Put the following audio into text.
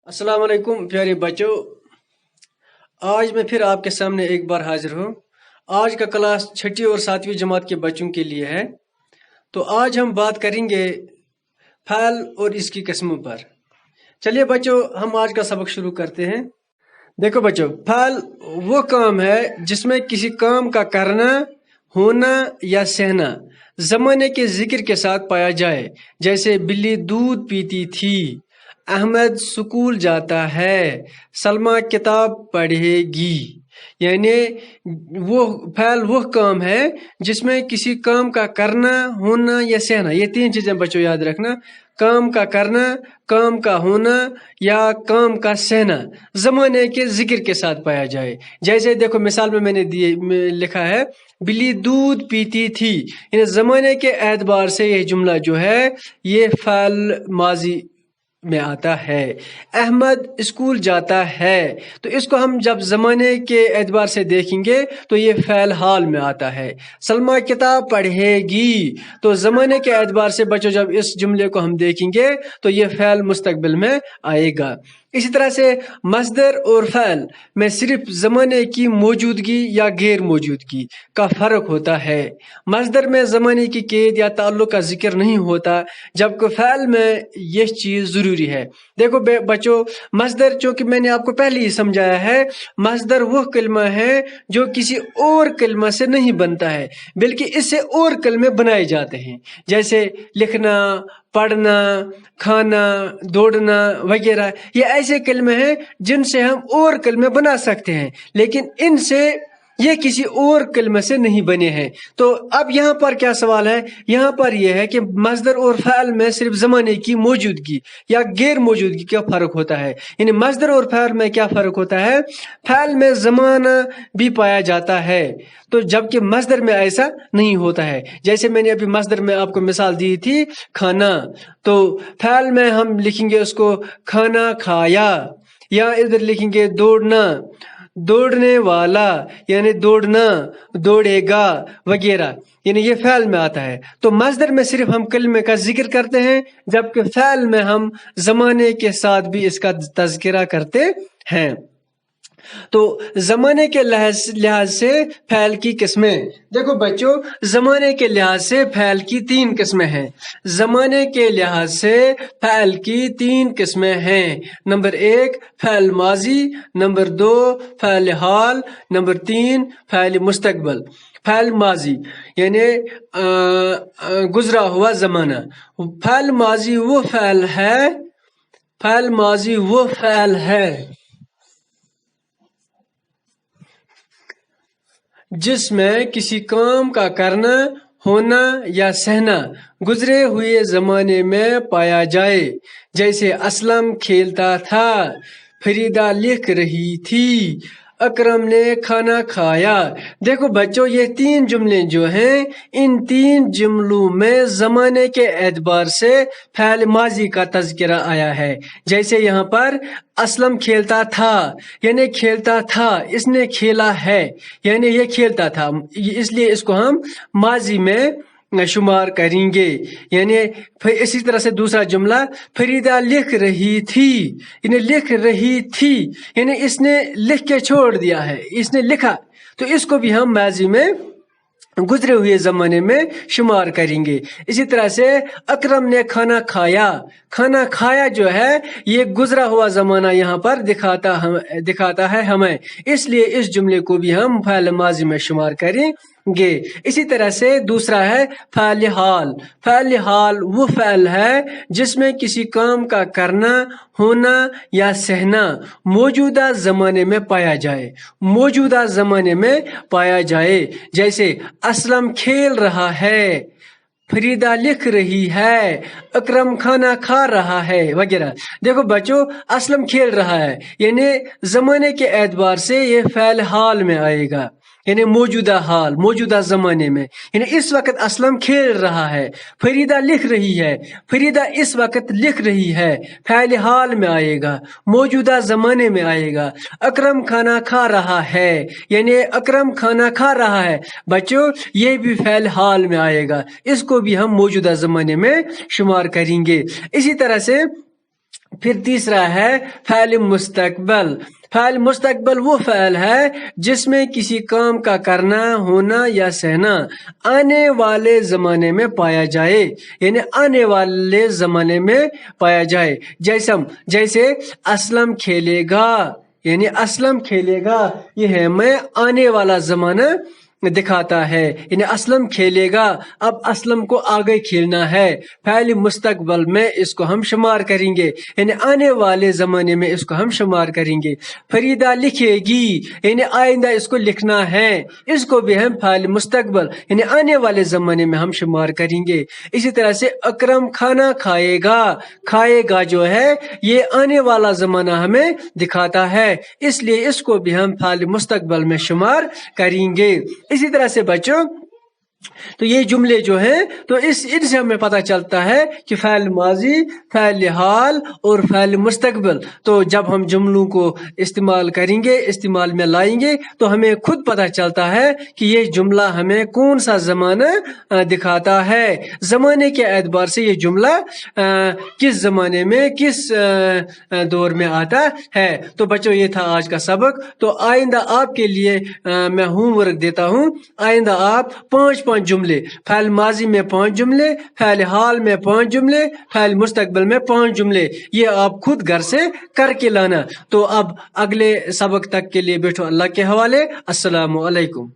अस्सलाम वालेकुम प्यारे बच्चों। आज मैं फिर आपके सामने एक बार हाजिर हूँ। आज का क्लास छठी और सातवीं जमात के बच्चों के लिए है। तो आज हम बात करेंगे फ़ैल और इसकी किस्मों पर। चलिए बच्चों, हम आज का सबक शुरू करते हैं। देखो बच्चों, फ़ैल वो काम है जिसमें किसी काम का करना, होना या सहना ज़माने के जिक्र के साथ पाया जाए। जैसे बिल्ली दूध पीती थी, अहमद स्कूल जाता है, सलमा किताब पढ़ेगी। यानी वो फ़ैल वो काम है जिसमें किसी काम का करना, होना या सहना, ये तीन चीज़ें बच्चों याद रखना। काम का करना, काम का होना या काम का सहना ज़माने के जिक्र के साथ पाया जाए। जैसे देखो मिसाल में मैंने लिखा है बिल्ली दूध पीती थी। यानी ज़माने के एतबार से यह जुमला जो है ये फ़ैल माजी में आता है। अहमद स्कूल जाता है, तो इसको हम जब ज़माने के एतबार से देखेंगे तो ये फ़ैल हाल में आता है। सलमा किताब पढ़ेगी, तो ज़माने के एतबार से बच्चों जब इस जुमले को हम देखेंगे तो ये फ़ैल मुस्तकबिल में आएगा। इसी तरह से मस्दर और फ़ैल में सिर्फ ज़माने की मौजूदगी या गैर मौजूदगी का फ़र्क होता है। मस्दर में ज़माने की कैद या ताल्लुक़ का जिक्र नहीं होता, जबकि फ़ैल में यह चीज़ ज़रूरी है। देखो बच्चों, मस्दर चूँकि मैंने आपको पहले ही समझाया है, मस्दर वह कलमा है जो किसी और कलमा से नहीं बनता है, बल्कि इससे और कलमे बनाए जाते हैं। जैसे लिखना, पढ़ना, खाना, दौड़ना वगैरह, ये ऐसे कलमे हैं जिनसे हम और कलमे बना सकते हैं, लेकिन इनसे ये किसी और कलमे से नहीं बने हैं। तो अब यहाँ पर क्या सवाल है, यहाँ पर यह है कि मस्दर और फ़ैल में सिर्फ ज़माने की मौजूदगी या गैर मौजूदगी का फ़र्क होता है। यानी मस्दर और फ़ैल में क्या फ़र्क होता है, फ़ैल में ज़माना भी पाया जाता है, तो जबकि मस्दर में ऐसा नहीं होता है। जैसे मैंने अभी मस्दर में आपको मिसाल दी थी खाना, तो फ़ैल में हम लिखेंगे उसको खाना खाया, या इधर लिखेंगे दौड़ना, दौड़ने वाला, यानी दौड़ना, दौड़ेगा वगैरह, यानी ये फ़ैल में आता है। तो मस्दर में सिर्फ हम कलमे का जिक्र करते हैं, जबकि फ़ैल में हम ज़माने के साथ भी इसका तज़किरा करते हैं। तो ज़माने के लिहाज से फ़ैल की किस्में, देखो बच्चों, ज़माने के लिहाज से फ़ैल की तीन किस्में हैं। ज़माने के लिहाज से फ़ैल की तीन किस्में हैं। नंबर एक फ़ैल माजी, नंबर दो फ़ैल हाल, नंबर तीन फ़ैल मुस्तकबल। फ़ैल माजी यानी गुजरा हुआ ज़माना। फ़ैल माजी वो फ़ैल है, फ़ैल माजी वो फ़ैल है जिसमें किसी काम का करना, होना या सहना गुजरे हुए ज़माने में पाया जाए। जैसे असलम खेलता था, फरीदा लिख रही थी, अकरम ने खाना खाया। देखो बच्चों, ये तीन जुमले जो हैं, इन तीन जुमलों में ज़माने के एतबार से फ़ैल माजी का तज़किरा आया है। जैसे यहाँ पर असलम खेलता था, यानी खेलता था, इसने खेला है, यानी ये खेलता था, इसलिए इसको हम माजी में शुमार करेंगे। यानी इसी तरह से दूसरा जुमला फरीदा लिख रही थी, यानी लिख रही थी, यानी इसने लिख के छोड़ दिया है, इसने लिखा, तो इसको भी हम माजी में गुजरे हुए ज़माने में शुमार करेंगे। इसी तरह से अकरम ने खाना खाया, खाना खाया जो है ये गुजरा हुआ ज़माना यहाँ पर दिखाता है हमें, इसलिए इस जुमले को भी हम फ़ैल माजी में शुमार करेंगे। इसी तरह से दूसरा है फ़ैल हाल। फ़ैल हाल वो फ़ैल है जिसमें किसी काम का करना, होना या सहना मौजूदा ज़माने में पाया जाए, मौजूदा ज़माने में पाया जाए। जैसे असलम खेल रहा है, फरीदा लिख रही है, अकरम खाना खा रहा है वगैरह। देखो बच्चों, असलम खेल रहा है, यानी ज़माने के एतबार से ये फ़ैल हाल में आएगा, यानी मौजूदा हाल, मौजूदा ज़माने में, यानी इस वक्त असलम खेल रहा है। फरीदा लिख रही है, फरीदा इस वक्त लिख रही है, फ़ैल हाल में आएगा, मौजूदा ज़माने में आएगा। अकरम खाना खा रहा है, यानी अकरम खाना खा रहा है बच्चों, ये भी फ़ैल हाल में आएगा, इसको भी हम मौजूदा ज़माने में शुमार करेंगे। इसी तरह से फिर तीसरा है फ़ैल मुस्तकबल। फ़ैल मुस्तकबल वो फ़ैल है जिसमें किसी काम का करना, होना या सहना आने वाले ज़माने में पाया जाए, यानी आने वाले ज़माने में पाया जाए। जैसे असलम खेलेगा, यानी असलम खेलेगा ये है मैं आने वाला ज़माना दिखाता है, यानी असलम खेलेगा, अब असलम को आगे खेलना है। फ़ैल मुस्तकबल में इसको हम शुमार करेंगे, यानी आने वाले ज़माने में इसको हम शुमार करेंगे। फरीदा लिखेगी, यानी आइंदा इसको लिखना है, इसको भी हम फ़ैल मुस्तकबल यानी आने वाले ज़माने में हम शुमार करेंगे। इसी तरह से अकरम खाना खाएगा, खाएगा जो है ये आने वाला ज़माना हमें दिखाता है, इसलिए इसको भी हम फ़ैल मुस्तकबल में शुमार करेंगे। इसी तरह से बच्चों तो ये जुमले जो हैं तो इनसे हमें पता चलता है कि फ़ैल माजी, फ़ैल हाल और फ़ैल मुस्तकबिल। तो जब हम जुमलों को इस्तेमाल करेंगे, इस्तेमाल में लाएंगे, तो हमें खुद पता चलता है कि ये जुमला हमें कौन सा ज़माना दिखाता है। ज़माने के एतबार से ये जुमला किस ज़माने में, किस दौर में आता है। तो बच्चों ये था आज का सबक। तो आइंदा आपके लिए मैं होमवर्क देता हूँ। आइंदा आप 5 जुमले, फ़ैल माजी में 5 जुमले, फ़ैल हाल में 5 जुमले, फ़ैल मुस्तकबिल में 5 जुमले, ये आप खुद घर से करके लाना। तो अब अगले सबक तक के लिए बैठो अल्लाह के हवाले। अस्सलामु अलैकुम।